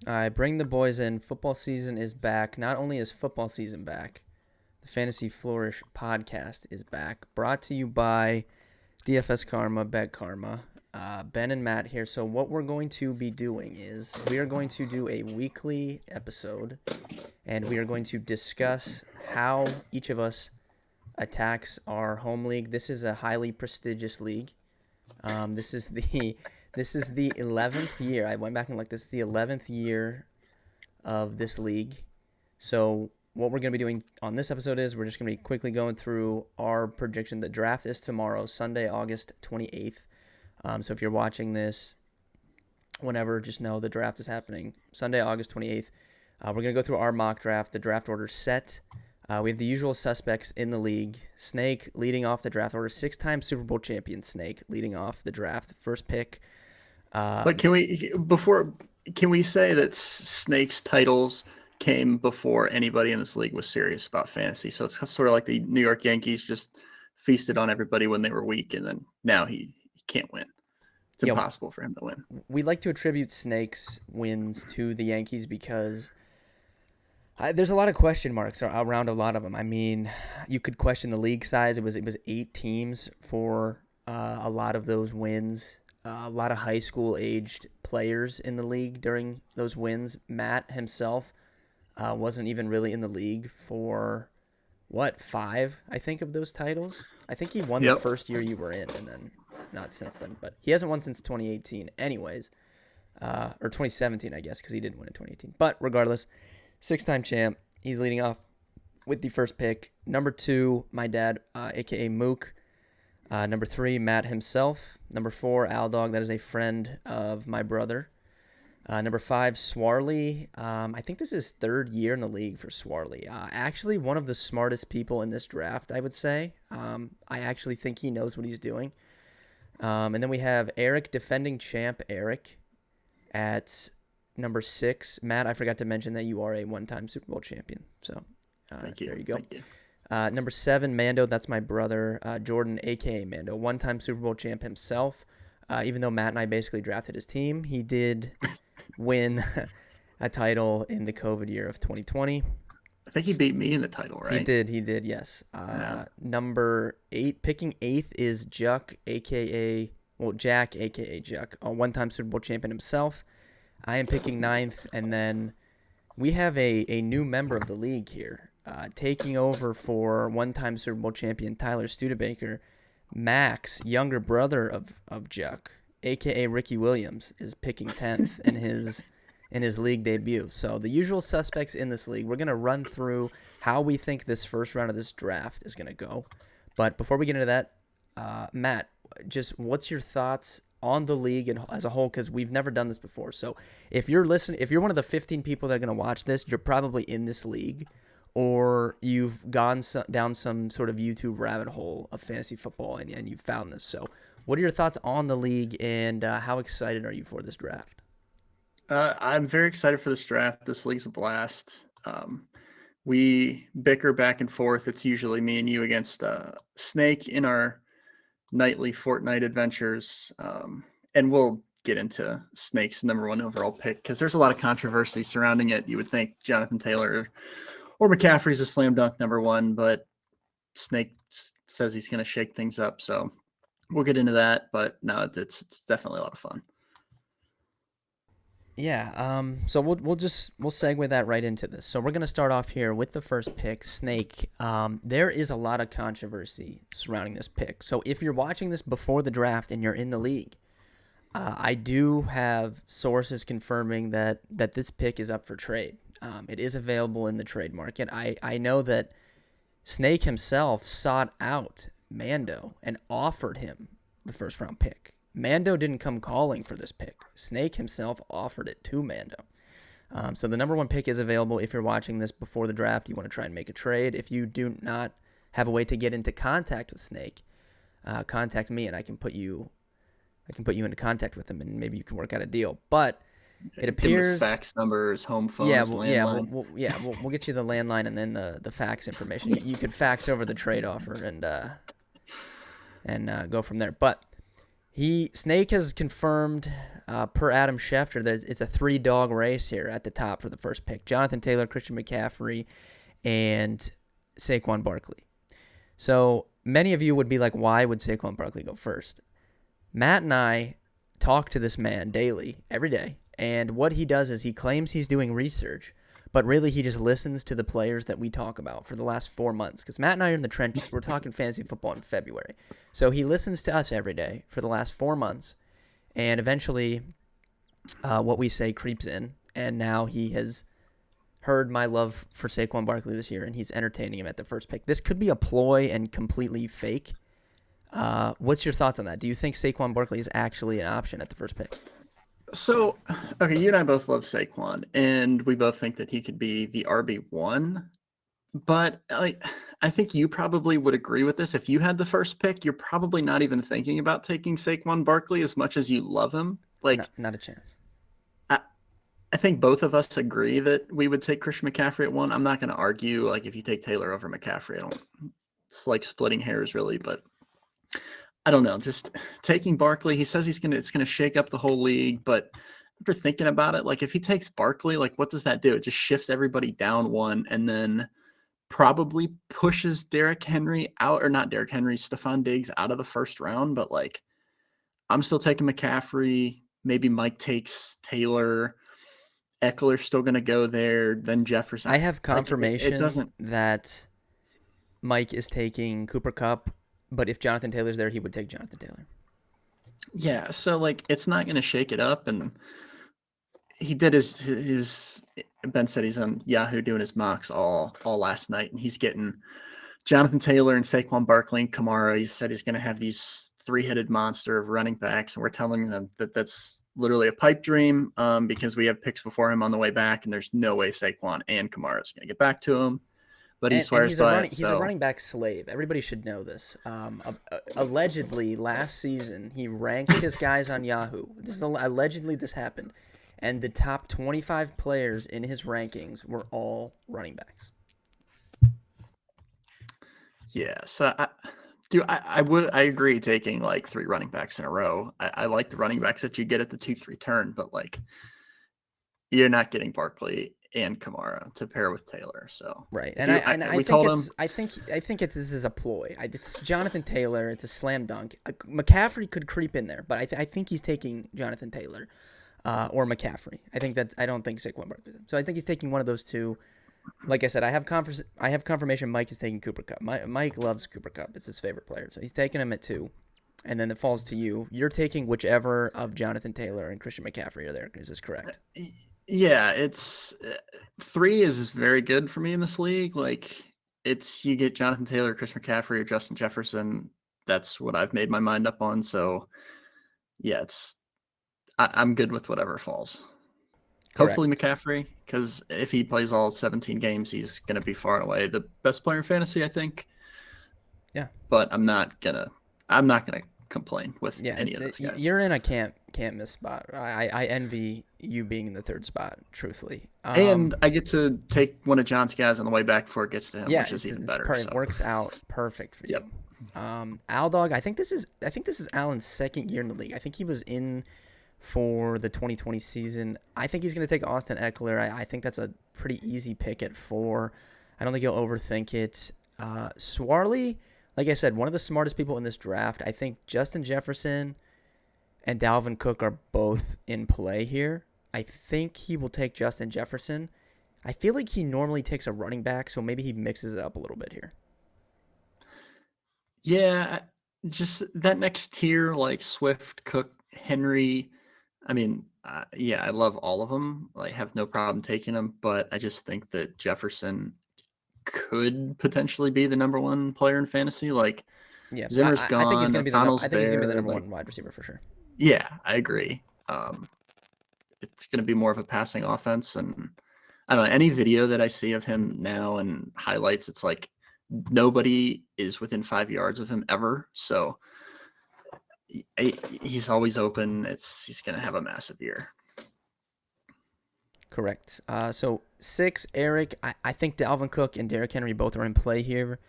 I bring the boys in. Football season is back. Not only is football season back, the Fantasy Flourish podcast is back. Brought to you by DFS Karma, Bet Karma. Ben and Matt here. So what we're going to be doing is we are going to do a weekly episode, and we are going to discuss how each of us attacks our home league. This is a highly prestigious league. This is the this is the 11th year. I went back and looked. This is the 11th year of this league. So what we're going to be doing on this episode is we're just going to be quickly going through our prediction. The draft is tomorrow, Sunday, August 28th. So if you're watching this whenever, just know the draft is happening Sunday, August 28th. We're going to go through our mock draft. The draft order set. We have the usual suspects in the league. Snake leading off the draft order. 6-time Super Bowl champion Snake leading off the draft. First pick. But can we say that Snake's titles came before anybody in this league was serious about fantasy? So it's sort of like the New York Yankees just feasted on everybody when they were weak, and then now he can't win. It's impossible for him to win. We like to attribute Snake's wins to the Yankees because there's a lot of question marks around a lot of them. I mean, you could question the league size. It was 8 teams for a lot of those wins. A lot of high school aged players in the league during those wins. Matt himself wasn't even really in the league for 5, I think, of those titles. I think he won the first year you were in, and then not since then. But he hasn't won since 2018 anyways, or 2017, I guess, because he didn't win in 2018. But regardless, 6-time champ. He's leading off with the first pick. Number 2, my dad, a.k.a. Mook. Number 3, Matt himself. Number 4, Aldog. That is a friend of my brother. Number 5, Swarley. I think this is 3rd year in the league for Swarley. Actually, one of the smartest people in this draft, I would say. I actually think he knows what he's doing. And then we have Eric, defending champ Eric, at number 6. Matt, I forgot to mention that you are a 1-time Super Bowl champion. So Thank you. There you go. Thank you. Number 7, Mando. That's my brother, Jordan, a.k.a. Mando. 1-time Super Bowl champ himself. Even though Matt and I basically drafted his team, he did win a title in the COVID year of 2020. I think he beat me in the title, right? He did, yes. Number 8, picking 8th is Jack, a.k.a. Juck, a 1-time Super Bowl champion himself. I am picking 9th, and then we have a new member of the league here. Taking over for 1-time Super Bowl champion Tyler Studebaker. Max, younger brother of Juck, a.k.a. Ricky Williams, is picking 10th in his league debut. So the usual suspects in this league. We're going to run through how we think this first round of this draft is going to go. But before we get into that, Matt, just what's your thoughts on the league and as a whole, because we've never done this before. So if you're one of the 15 people that are going to watch this, you're probably in this league, or you've gone down some sort of YouTube rabbit hole of fantasy football and you've found this. So what are your thoughts on the league, and how excited are you for this draft? I'm very excited for this draft. This league's a blast. We bicker back and forth. It's usually me and you against Snake in our nightly Fortnite adventures. And we'll get into Snake's number 1 overall pick because there's a lot of controversy surrounding it. You would think Jonathan Taylor or McCaffrey's a slam dunk number 1, but Snake says he's going to shake things up. So we'll get into that, but no, it's definitely a lot of fun. Yeah, so we'll segue that right into this. So we're going to start off here with the first pick, Snake. There is a lot of controversy surrounding this pick. So if you're watching this before the draft and you're in the league, I do have sources confirming that this pick is up for trade. It is available in the trade market. I know that Snake himself sought out Mando and offered him the first round pick. Mando didn't come calling for this pick. Snake himself offered it to Mando. So the number 1 pick is available. If you're watching this before the draft, you want to try and make a trade. If you do not have a way to get into contact with Snake, contact me and I can put you into contact with him, and maybe you can work out a deal. But it appears fax numbers, home phone, landline. We'll get you the landline and then the fax information. You could fax over the trade offer and go from there. But Snake has confirmed, per Adam Schefter, that it's a 3-dog race here at the top for the first pick. Jonathan Taylor, Christian McCaffrey, and Saquon Barkley. So many of you would be like, why would Saquon Barkley go first? Matt and I talk to this man daily, every day, and what he does is he claims he's doing research, but really he just listens to the players that we talk about for the last 4 months. Because Matt and I are in the trenches. We're talking fantasy football in February. So he listens to us every day for the last 4 months, and eventually what we say creeps in, and now he has heard my love for Saquon Barkley this year, and he's entertaining him at the first pick. This could be a ploy and completely fake. What's your thoughts on that? Do you think Saquon Barkley is actually an option at the first pick? So, okay, you and I both love Saquon, and we both think that he could be the RB1. But I think you probably would agree with this. If you had the first pick, you're probably not even thinking about taking Saquon Barkley as much as you love him. No, Like, not a chance. I, I think both of us agree that we would take Christian McCaffrey at 1. I'm not going to argue, like, if you take Taylor over McCaffrey, it's like splitting hairs, really, but I don't know. Just taking Barkley, he says it's gonna shake up the whole league. But after thinking about it, like if he takes Barkley, like what does that do? It just shifts everybody down one, and then probably pushes Derrick Henry out, or not Derrick Henry, Stephon Diggs out of the first round. But like I'm still taking McCaffrey. Maybe Mike takes Taylor. Eckler's still gonna go there. Then Jefferson. I have Like it confirmation doesn't. that Mike is taking Cooper Kupp, but if Jonathan Taylor's there, he would take Jonathan Taylor. Yeah. So like it's not gonna shake it up. And he did his Ben said he's on Yahoo doing his mocks all last night, and he's getting Jonathan Taylor and Saquon Barkley and Kamara. He said he's going to have these 3-headed monster of running backs, and we're telling them that that's literally a pipe dream because we have picks before him on the way back, and there's no way Saquon and Kamara is going to get back to him. But he And swears by it. he's a So running back slave. Everybody should know this. Allegedly, last season he ranked his guys on Yahoo. Allegedly this happened, and the top 25 players in his rankings were all running backs. yeah, so I agree taking like 3 running backs in a row. I like the running backs that you get at the 2-3 turn, but like you're not getting Barkley and Kamara to pair with Taylor. So Right, if and you, I we think told him, this is a ploy. It's Jonathan Taylor. It's a slam dunk. McCaffrey could creep in there, but I think he's taking Jonathan Taylor or McCaffrey. I don't think Saquon Barkley. So I think he's taking one of those two. Like I said, I have confirmation Mike is taking Cooper Kupp. Mike loves Cooper Kupp. It's his favorite player, so he's taking him at 2. And then it falls to you. You're taking whichever of Jonathan Taylor and Christian McCaffrey are there. Is this correct? yeah, it's 3 is very good for me in this league. Like it's you get Jonathan Taylor, Chris McCaffrey, or Justin Jefferson. That's what I've made my mind up on. So yeah, I'm good with whatever falls. Hopefully Correct. McCaffrey, because if he plays all 17 games, he's going to be far and away the best player in fantasy, I think. Yeah. But I'm not gonna complain with Yeah, any of those guys. you're in a can't miss spot. I envy you being in the 3rd spot, truthfully. And I get to take one of John's guys on the way back before it gets to him, Yeah, which is even better. it So works out perfect for yep. you. Al Dog, I think this is Alan's 2nd year in the league. I think he was in for the 2020 season. I think he's going to take Austin Eckler. I think that's a pretty easy pick at 4. I don't think he'll overthink it. Swarley, like I said, one of the smartest people in this draft. I think Justin Jefferson and Dalvin Cook are both in play here. I think he will take Justin Jefferson. I feel like he normally takes a running back, so maybe he mixes it up a little bit here. Yeah, just that next tier, like Swift, Cook, Henry. I mean, yeah, I love all of them. Like, have no problem taking them, but I just think that Jefferson could potentially be the number 1 player in fantasy. Like, Yeah, Zimmer's I think he's gone, going to be O'Connell's I think he's going to be the there. number Like, 1 wide receiver for sure. yeah, I agree. It's going to be more of a passing offense, and I don't know, any video that I see of him now and highlights, it's like nobody is within 5 yards of him ever. So he's always open. He's going to have a massive year. Correct. So 6, Eric. I think Dalvin Cook and Derrick Henry both are in play here.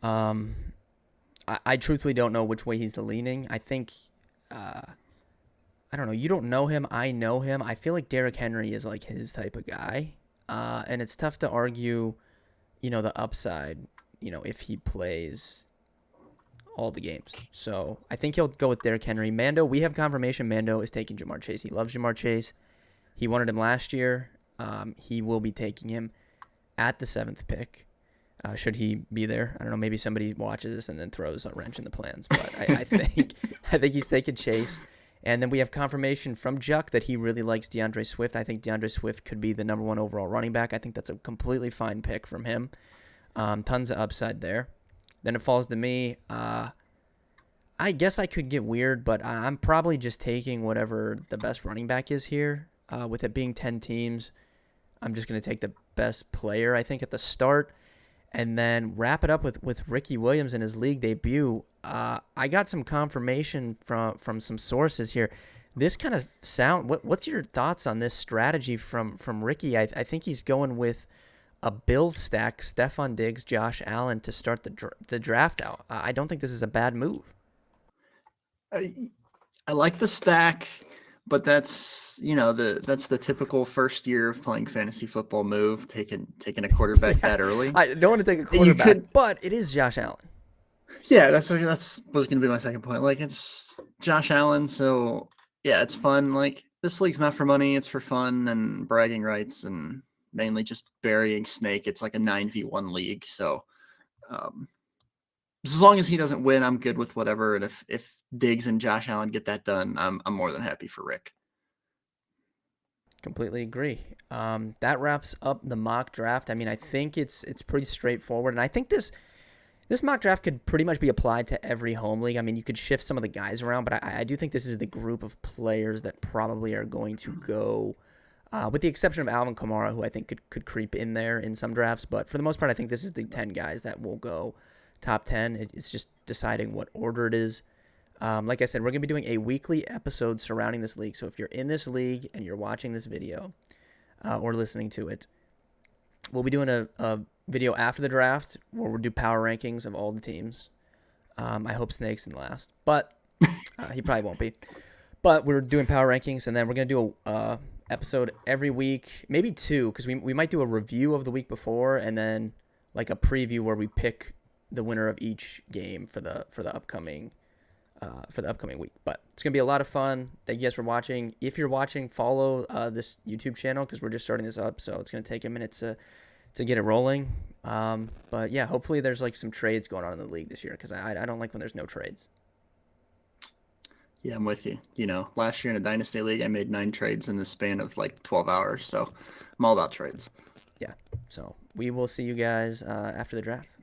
I truthfully don't know which way he's leaning. I think I don't know. You don't know him. I know him. I feel like Derrick Henry is like his type of guy. And it's tough to argue, the upside, if he plays all the games. So I think he'll go with Derrick Henry. Mando, we have confirmation Mando is taking Jamar Chase. He loves Jamar Chase. He wanted him last year. He will be taking him at the 7th pick. Should he be there? I don't know. Maybe somebody watches this and then throws a wrench in the plans. But I think he's taking Chase. And then we have confirmation from Juck that he really likes DeAndre Swift. I think DeAndre Swift could be the number 1 overall running back. I think that's a completely fine pick from him. Tons of upside there. Then it falls to me. I guess I could get weird, but I'm probably just taking whatever the best running back is here. With it being 10 teams, I'm just going to take the best player, I think, at the start. And then wrap it up with Ricky Williams in his league debut. I got some confirmation from some sources here. This kind of what's your thoughts on this strategy from Ricky? I think he's going with a Bills stack, Stephon Diggs, Josh Allen to start the draft out. I don't think this is a bad move. I like the stack, but that's that's the typical first year of playing fantasy football move, taking a quarterback that early. I don't want to take a quarterback, but it is Josh Allen. Yeah, that's was going to be my second point. Like, it's Josh Allen, so yeah, it's fun. Like, this league's not for money; it's for fun and bragging rights, and mainly just burying Snake. It's like a 9v1 league, so as long as he doesn't win, I'm good with whatever. And if Diggs and Josh Allen get that done, I'm more than happy for Rick. Completely agree. That wraps up the mock draft. I mean, I think it's pretty straightforward, and I think this mock draft could pretty much be applied to every home league. I mean, you could shift some of the guys around, but I do think this is the group of players that probably are going to go, with the exception of Alvin Kamara, who I think could creep in there in some drafts. But for the most part, I think this is the 10 guys that will go top 10. It's just deciding what order it is. Like I said, we're going to be doing a weekly episode surrounding this league. So if you're in this league and you're watching this video or listening to it, we'll be doing a video after the draft where we'll do power rankings of all the teams. I hope Snake's in last, but he probably won't be. But we're doing power rankings, and then we're going to do a episode every week, maybe 2, because we might do a review of the week before and then like a preview where we pick the winner of each game for the upcoming week. But it's gonna be a lot of fun. Thank you guys for watching. If you're watching, follow this YouTube channel because we're just starting this up, so it's gonna take a minute to get it rolling. But yeah, hopefully there's like some trades going on in the league this year because I don't like when there's no trades. Yeah, I'm with you. Last year in a dynasty league, I made 9 trades in the span of like 12 hours. So I'm all about trades. Yeah. So we will see you guys after the draft.